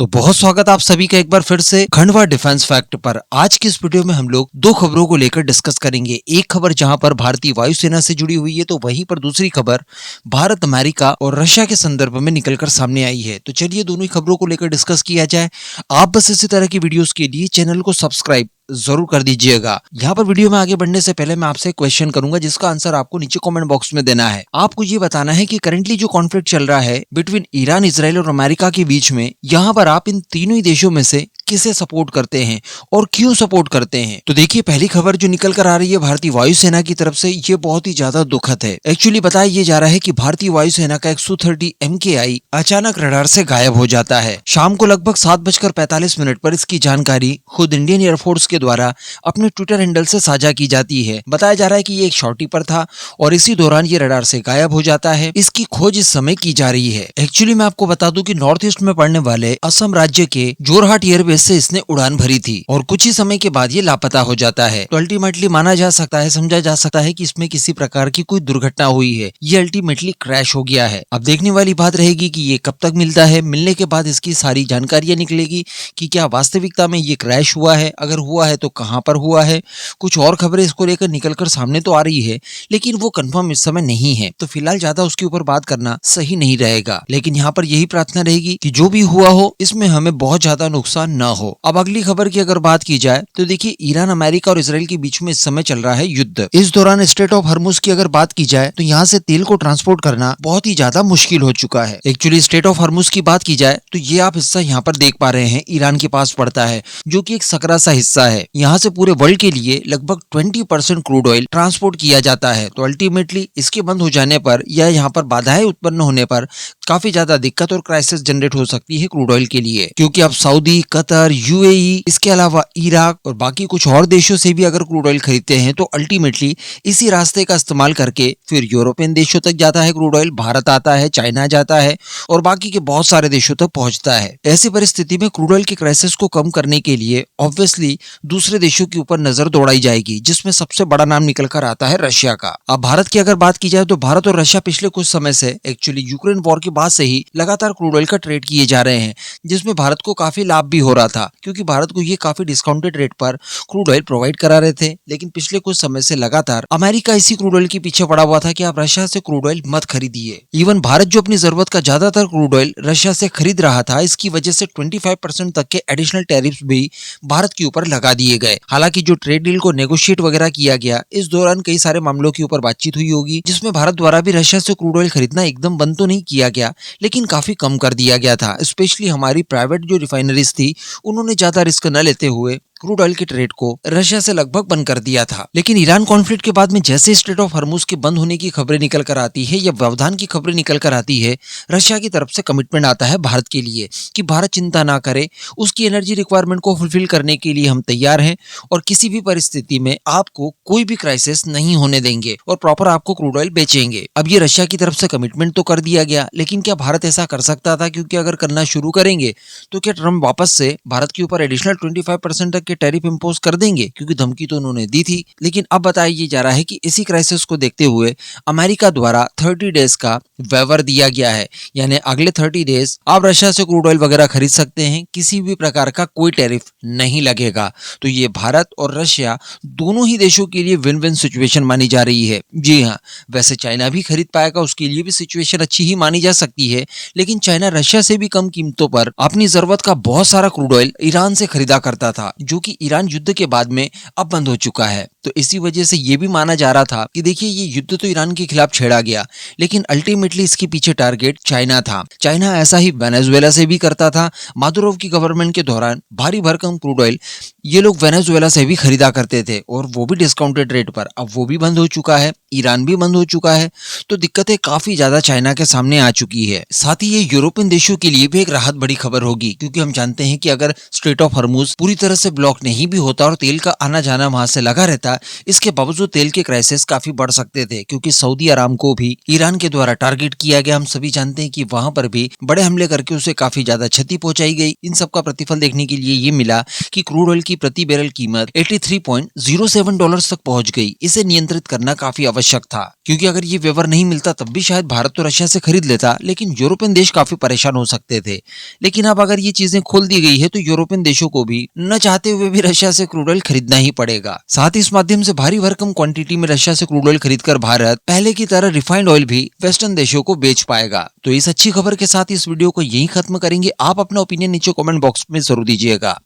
तो बहुत स्वागत आप सभी का एक बार फिर से खंडवा डिफेंस फैक्ट पर। आज की इस वीडियो में हम लोग दो खबरों को लेकर डिस्कस करेंगे। एक खबर जहां पर भारतीय वायुसेना से जुड़ी हुई है, तो वहीं पर दूसरी खबर भारत, अमेरिका और रशिया के संदर्भ में निकलकर सामने आई है। तो चलिए दोनों ही खबरों को लेकर डिस्कस किया जाए। आप बस इसी तरह की वीडियोस के लिए चैनल को सब्सक्राइब जरूर कर दीजिएगा। यहाँ पर वीडियो में आगे बढ़ने से पहले मैं आपसे क्वेश्चन करूंगा, जिसका आंसर आपको नीचे कमेंट बॉक्स में देना है। आपको ये बताना है कि करंटली जो कॉन्फ्लिक्ट चल रहा है बिटवीन ईरान, इजराइल और अमेरिका के बीच में, यहाँ पर आप इन तीनों ही देशों में से किसे सपोर्ट करते हैं और क्यों सपोर्ट करते हैं। तो देखिए, पहली खबर जो निकल कर आ रही है भारतीय वायुसेना की तरफ से, ये बहुत ही ज्यादा दुखद है। एक्चुअली बताया ये जा रहा है कि भारतीय वायुसेना का एक Su-30 MKI अचानक रडार से गायब हो जाता है। शाम को लगभग 7:45 पर इसकी जानकारी खुद इंडियन एयरफोर्स के द्वारा अपने ट्विटर हैंडल से साझा की जाती है। बताया जा रहा है कि ये एक शॉर्टी पर था और इसी दौरान ये रडार से गायब हो जाता है। इसकी खोज इस समय की जा रही है। एक्चुअली मैं आपको बता दूं कि नॉर्थ ईस्ट में पड़ने वाले असम राज्य के जोरहाट एयरबेस से इसने उड़ान भरी थी और कुछ ही समय के बाद ये लापता हो जाता है। तो अल्टीमेटली माना जा सकता है, समझा जा सकता है कि इसमें किसी प्रकार की कोई दुर्घटना हुई है। ये अल्टीमेटली क्रैश हो गया है। अब देखने वाली बात रहेगी कि ये कब तक मिलता है। मिलने के बाद इसकी सारी जानकारियां निकलेगी कि क्या वास्तविकता में ये क्रैश हुआ है, अगर हुआ है तो कहां पर हुआ है। कुछ और खबरें इसको लेकर निकलकर सामने तो आ रही है, लेकिन वो कंफर्म इस समय नहीं है। तो फिलहाल ज्यादा उसके ऊपर बात करना सही नहीं रहेगा। लेकिन यहाँ पर यही प्रार्थना रहेगी कि जो भी हुआ हो, इसमें हमें बहुत ज्यादा नुकसान न हो। अब अगली खबर की अगर बात की जाए तो देखिए, ईरान, अमेरिका और इजराइल के बीच में इस समय चल रहा है युद्ध। इस दौरान स्ट्रेट ऑफ हॉर्मुज की अगर बात की जाए तो यहाँ से तेल को ट्रांसपोर्ट करना बहुत ही ज्यादा मुश्किल हो चुका है। एक्चुअली स्ट्रेट ऑफ हॉर्मुज की बात की जाए तो ये आप हिस्सा यहाँ पर देख पा रहे हैं, ईरान के पास पड़ता है, जो कि एक सकरा सा हिस्सा है। यहाँ से पूरे वर्ल्ड के लिए लगभग 20% क्रूड ऑयल ट्रांसपोर्ट किया जाता है। तो अल्टीमेटली इसके बंद हो जाने पर या यहाँ पर बाधाएं उत्पन्न होने पर काफी ज्यादा दिक्कत और क्राइसिस जनरेट हो सकती है क्रूड ऑयल के लिए, क्योंकि अब सऊदी, कतर, यूएई, इसके अलावा इराक और बाकी कुछ और देशों से भी अगर क्रूड ऑयल खरीदते हैं तो अल्टीमेटली इसी रास्ते का इस्तेमाल करके फिर यूरोपियन देशों तक जाता है क्रूड ऑयल, भारत आता है, चाइना जाता है और बाकी के बहुत सारे देशों तक पहुंचता है। ऐसी परिस्थिति में क्रूड ऑयल की क्राइसिस को कम करने के लिए ऑब्वियसली दूसरे देशों के ऊपर नजर दौड़ाई जाएगी, जिसमें सबसे बड़ा नाम निकल कर आता है रशिया का। अब भारत की अगर बात की जाए तो भारत और रशिया पिछले कुछ समय से, एक्चुअली यूक्रेन वॉर के बाद से ही लगातार क्रूड ऑयल का ट्रेड किए जा रहे हैं, जिसमें भारत को काफी लाभ भी हो रहा था, क्योंकि भारत को ये काफी डिस्काउंटेड रेट पर क्रूड ऑयल प्रोवाइड करा रहे थे। लेकिन पिछले कुछ समय से लगातार अमेरिका इसी क्रूड ऑयल के पीछे पड़ा हुआ था कि आप रशिया से क्रूड ऑयल मत खरीदिए। इवन भारत जो अपनी जरूरत का ज्यादातर क्रूड ऑयल रशिया से खरीद रहा था, इसकी वजह से 25% तक के एडिशनल टैरिफ्स भी भारत के ऊपर लगा दिए गए। हालांकि जो ट्रेड डील को नेगोशिएट वगैरह किया गया, इस दौरान कई सारे मामलों के ऊपर बातचीत हुई होगी, जिसमें भारत द्वारा भी रशिया से क्रूड ऑयल खरीदना एकदम बंद तो नहीं किया गया, लेकिन काफी कम कर दिया गया था। स्पेशली हमारी प्राइवेट जो रिफाइनरीज थी, उन्होंने ज्यादा रिस्क न लेते हुए क्रूड ऑयल के ट्रेड को रशिया से लगभग बंद कर दिया था। लेकिन ईरान कॉन्फ्लिक्ट के बाद में जैसे स्ट्रेट ऑफ हॉर्मुज के बंद होने की खबरें निकल कर आती है या व्यवधान की खबरें निकल कर आती है, रशिया की तरफ से कमिटमेंट आता है भारत के लिए कि भारत चिंता ना करे, उसकी एनर्जी रिक्वायरमेंट को फुलफिल करने के लिए हम तैयार हैं और किसी भी परिस्थिति में आपको कोई भी क्राइसिस नहीं होने देंगे और प्रॉपर आपको क्रूड ऑयल बेचेंगे। अब ये रशिया की तरफ से कमिटमेंट तो कर दिया गया, लेकिन क्या भारत ऐसा कर सकता था? क्योंकि अगर करना शुरू करेंगे तो क्या ट्रम्प वापस से भारत के ऊपर एडिशनल 25% तक के टैरिफ इंपोज कर देंगे? क्योंकि धमकी तो उन्होंने दी थी। लेकिन अब बताया जा रहा है कि इसी क्राइसिस को देखते हुए अमेरिका द्वारा 30 डेज का वेवर दिया गया है, यानी अगले 30 डेज आप रशिया से क्रूड ऑयल वगैरह खरीद सकते हैं, किसी भी प्रकार का कोई टैरिफ नहीं लगेगा। तो ये भारत और रशिया दोनों ही देशों के लिए विन विन सिचुएशन मानी जा रही है। जी हाँ, वैसे चाइना भी खरीद पाएगा, उसके लिए भी सिचुएशन अच्छी ही मानी जा सकती है, लेकिन चाइना रशिया से भी कम कीमतों पर अपनी जरूरत का बहुत सारा क्रूड ऑयल ईरान से खरीदा करता था, जो कि ईरान युद्ध के बाद में अब बंद हो चुका है। तो इसी वजह से ये भी माना जा रहा था कि देखिए, ये युद्ध तो ईरान के खिलाफ छेड़ा गया, लेकिन अल्टीमेटली इसके पीछे टारगेट चाइना था। चाइना ऐसा ही वेनेजुएला से भी करता था। मादुरोव की गवर्नमेंट के दौरान भारी भरकम क्रूड ऑयल ये लोग वेनेजुएला से भी खरीदा करते थे और वो भी डिस्काउंटेड रेट पर। अब वो भी बंद हो चुका है, ईरान भी बंद हो चुका है, तो दिक्कतें काफी ज्यादा चाइना के सामने आ चुकी है। साथ ही ये यूरोपियन देशों के लिए भी एक राहत बड़ी खबर होगी, क्योंकि हम जानते हैं कि अगर स्ट्रेट ऑफ हॉर्मुज पूरी तरह से ब्लॉक नहीं भी होता और तेल का आना जाना वहां से लगा रहता, था। इसके बावजूद तेल के क्राइसिस काफी बढ़ सकते थे क्योंकि सऊदी अराम को भी ईरान के द्वारा टारगेट किया गया। हम सभी जानते हैं कि वहां पर भी बड़े हमले करके उसे काफी ज्यादा क्षति पहुंचाई गई। इन सब का प्रतिफल देखने के लिए ये मिला कि क्रूड ऑयल की प्रति बैरल कीमत $83.07 तक पहुंच गई। इसे नियंत्रित करना काफी आवश्यक था क्योंकि अगर ये वेवर नहीं मिलता तब भी शायद भारत तो रशिया से खरीद लेता, लेकिन यूरोपियन देश काफी परेशान हो सकते थे। लेकिन अब अगर ये चीजें खोल दी गई है तो यूरोपियन देशों को भी न चाहते हुए भी रशिया से क्रूड ऑयल खरीदना ही पड़ेगा। साथ ही इस माध्यम से भारी भरकम क्वांटिटी में रशिया से क्रूड ऑयल खरीदकर भारत पहले की तरह रिफाइंड ऑयल भी वेस्टर्न देशों को बेच पाएगा। तो इस अच्छी खबर के साथ इस वीडियो को यहीं खत्म करेंगे। आप अपना ओपिनियन नीचे कमेंट बॉक्स में जरूर दीजिएगा।